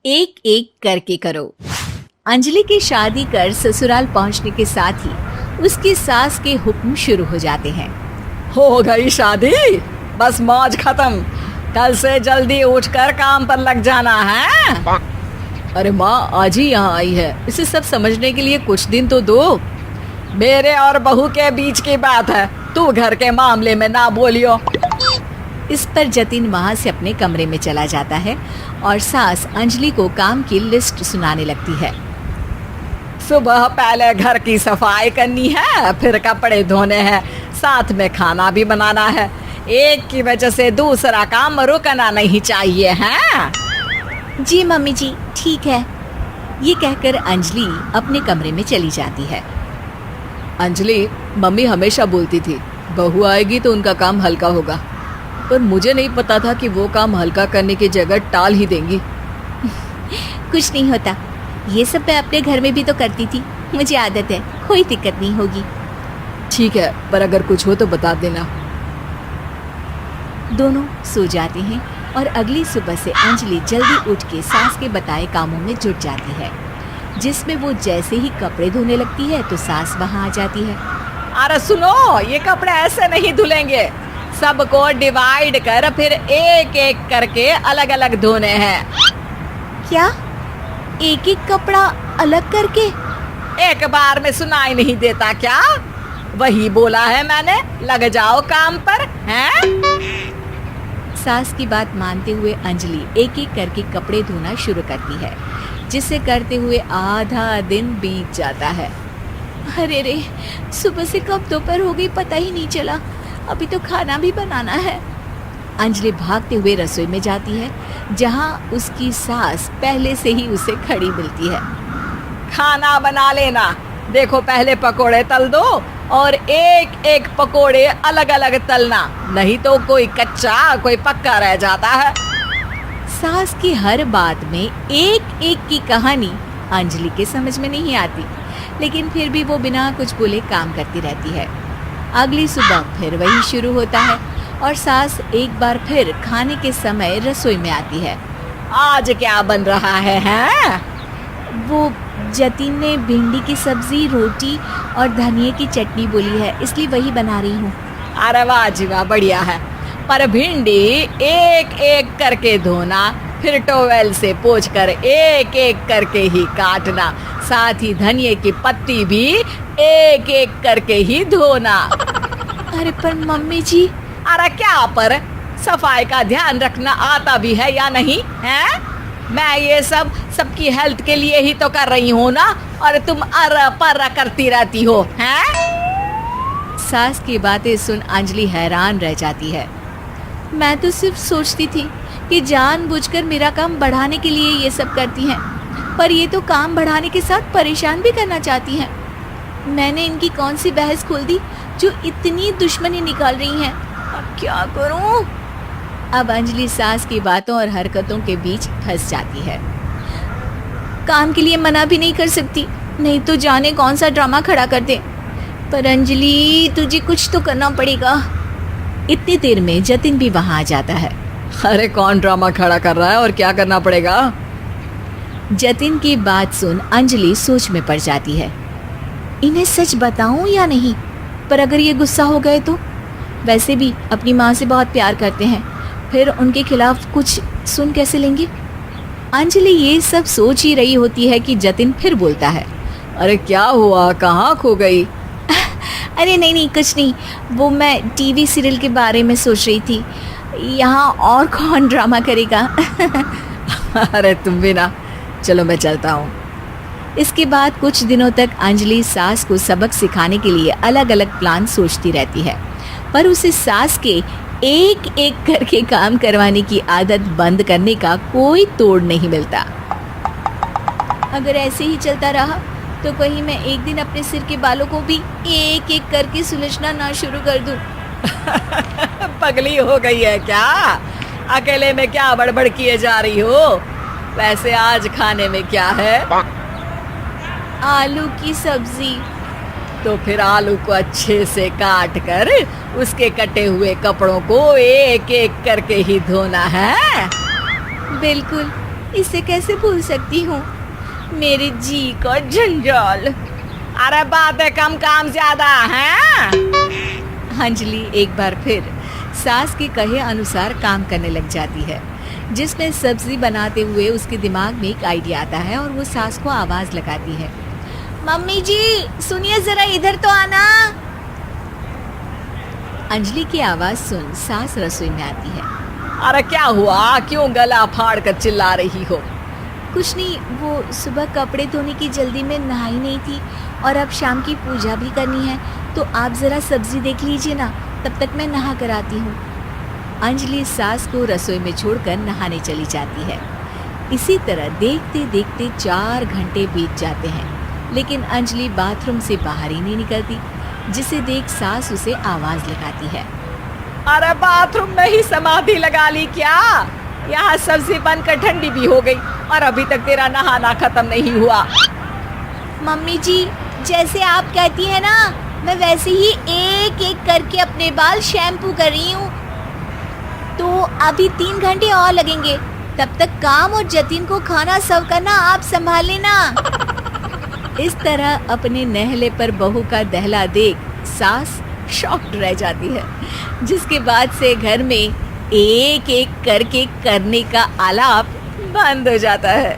एक एक करके करो। अंजलि की शादी कर ससुराल पहुंचने के साथ ही उसकी सास के हुक्म शुरू हो जाते हैं। हो गई शादी, बस मौज खत्म। कल से जल्दी उठकर काम पर लग जाना है। अरे माँ आज ही यहाँ आई है, इसे सब समझने के लिए कुछ दिन तो दो। मेरे और बहू के बीच की बात है, तू घर के मामले में ना बोलियो। इस पर जतिन वहां से अपने कमरे में चला जाता है और सास अंजलि को काम की लिस्ट सुनाने लगती है। सुबह पहले घर की सफाई करनी है, फिर कपड़े धोने हैं, साथ में खाना भी बनाना है। एक की वजह से दूसरा काम रुकना नहीं चाहिए है। जी मम्मी जी ठीक है। ये कहकर अंजलि अपने कमरे में चली जाती है। अंजलि, मम्मी हमेशा बोलती थी बहू आएगी तो उनका काम हल्का होगा, पर मुझे नहीं पता था कि वो काम हल्का करने की जगह टाल ही देंगी। कुछ नहीं होता, ये सब मैं अपने घर में भी तो करती थी, मुझे आदत है, कोई दिक्कत नहीं होगी। ठीक है, पर अगर कुछ हो तो बता देना। दोनों सो जाते हैं और अगली सुबह से अंजलि जल्दी उठ के सास के बताए कामों में जुट जाती है, जिसमें वो जैसे ही कपड़े धोने लगती है तो सास वहां आ जाती है। अरे सुनो, ये कपड़े ऐसे नहीं धुलेंगे, सबको डिवाइड कर फिर एक एक करके अलग अलग धोने हैं। क्या एक एक कपड़ा अलग करके? एक बार में सुनाई नहीं देता क्या? वही बोला है मैंने, लग जाओ काम पर हैं? सास की बात मानते हुए अंजलि एक एक करके कपड़े धोना शुरू करती है, जिसे करते हुए आधा दिन बीत जाता है। अरे रे, सुबह से कब दोपहर हो गई पता ही नहीं चला, अभी तो खाना भी बनाना है। अंजलि भागते हुए रसोई में जाती है, जहां उसकी सास पहले से ही उसे खड़ी मिलती है। खाना बना लेना, देखो पहले पकोड़े तल दो और एक एक पकोड़े अलग अलग तलना, नहीं तो कोई कच्चा कोई पक्का रह जाता है। सास की हर बात में एक एक की कहानी अंजलि के समझ में नहीं आती, लेकिन फिर भी वो बिना कुछ बोले काम करती रहती है। अगली सुबह फिर वही शुरू होता है और सास एक बार फिर खाने के समय रसोई में आती है। आज क्या बन रहा है हैं? वो जतिन ने भिंडी की सब्जी, रोटी और धनिए की चटनी बोली है, इसलिए वही बना रही हूँ। अरे वाह जी वाह, बढ़िया है। पर भिंडी एक एक करके धोना, फिर टोवेल से पोंछकर एक एक करके ही काटना, साथ ही धनिए की पत्ती भी एक एक करके ही धोना। अरे पर मम्मी जी। अरे क्या पर? सफाई का ध्यान रखना आता भी है या नहीं है? मैं ये सब सबकी हेल्थ के लिए ही तो कर रही हूँ ना, और तुम अर पर करती रहती हो हैं? सास की बातें सुन अंजलि हैरान रह जाती है। मैं तो सिर्फ सोचती थी कि जानबूझकर मेरा काम बढ़ाने के लिए ये सब करती हैं, पर ये तो काम बढ़ाने के साथ परेशान भी करना चाहती हैं। मैंने इनकी कौन सी बहस खोल दी जो इतनी दुश्मनी निकाल रही हैं? अब क्या करूं? अब अंजलि सास की बातों और हरकतों के बीच फंस जाती है। काम के लिए मना भी नहीं कर सकती, नहीं तो जाने कौन सा ड्रामा खड़ा कर दे। पर अंजलि, तुझे कुछ तो करना पड़ेगा। इतनी देर में जतिन भी वहां आ जाता है। अरे कौन ड्रामा खड़ा कर रहा है और क्या करना पड़ेगा? जतिन की बात सुन अंजलि सोच में पड़ जाती है। इन्हें सच बताऊं या नहीं? पर अगर ये गुस्सा हो गए तो? वैसे भी अपनी माँ से बहुत प्यार करते हैं, फिर उनके खिलाफ कुछ सुन कैसे लेंगे? अंजलि ये सब सोच ही रही होती है कि जतिन फिर बोलता है। अरे क्या हुआ, कहाँ खो गई? अरे नहीं नहीं कुछ नहीं, वो मैं टीवी सीरियल के बारे में सोच रही थी। यहाँ और कौन ड्रामा करेगा? अरे तुम भी ना, चलो मैं चलता हूँ। इसके बाद कुछ दिनों तक अंजलि सास को सबक सिखाने के लिए अलग अलग प्लान सोचती रहती है, पर उसे सास के एक एक करके काम करवाने की आदत बंद करने का कोई तोड़ नहीं मिलता। अगर ऐसे ही चलता रहा तो कहीं मैं एक दिन अपने सिर के बालों को भी एक एक करके सुलझना ना शुरू कर दूं। पगली हो गई है क्या? अकेले में क्या बड़बड़ किए जा रही हो? वैसे आज खाने में क्या है? आलू की सब्जी। तो फिर आलू को अच्छे से काट कर उसके कटे हुए कपड़ों को एक एक करके ही धोना है। बिल्कुल, इसे कैसे भूल सकती हूँ? मेरे जी का जंजाल। अरे बातें कम काम ज्यादा है। अंजलि एक बार फिर सास के कहे अनुसार काम करने लग जाती है, जिसमें सब्जी बनाते हुए उसके दिमाग में एक आइडिया आता है और वो सास को आवाज लगाती है, मम्मी जी सुनिए जरा इधर तो आना। अंजलि की आवाज सुन सास रसोई में आती है। अरे क्या हुआ, क्यों गला फाड़ कर चिल्ला रही हो? कुछ नहीं, वो सुबह कपड़े धोने की जल्दी में नहाई नहीं थी और अब शाम की पूजा भी करनी है, तो आप जरा सब्जी देख लीजिए ना, तब तक मैं नहा कर आती हूँ। अंजलि सास को रसोई में छोड़कर नहाने चली जाती है। इसी तरह देखते देखते 4 घंटे बीत जाते हैं, लेकिन अंजलि बाथरूम से बाहर ही नहीं निकलती, जिसे देख सास उसे आवाज लगाती है। अरे बाथरूम में ही समाधि लगा ली क्या? यहाँ सब्जी बनकर ठंडी भी हो गई और अभी तक तेरा नहाना खत्म नहीं हुआ। मम्मी जी जैसे आप कहती हैं ना, मैं वैसे ही एक एक करके अपने बाल शैम्पू कर रही हूँ। तो अभी 3 घंटे और लगेंगे, तब तक काम और जतिन को खाना सर्व करना आप संभाल लेना। इस तरह अपने नहले पर बहू का दहला देख सास शॉक्ड रह जाती है, जिसके बाद से घर में एक एक करके करने का आलाप बंद हो जाता है।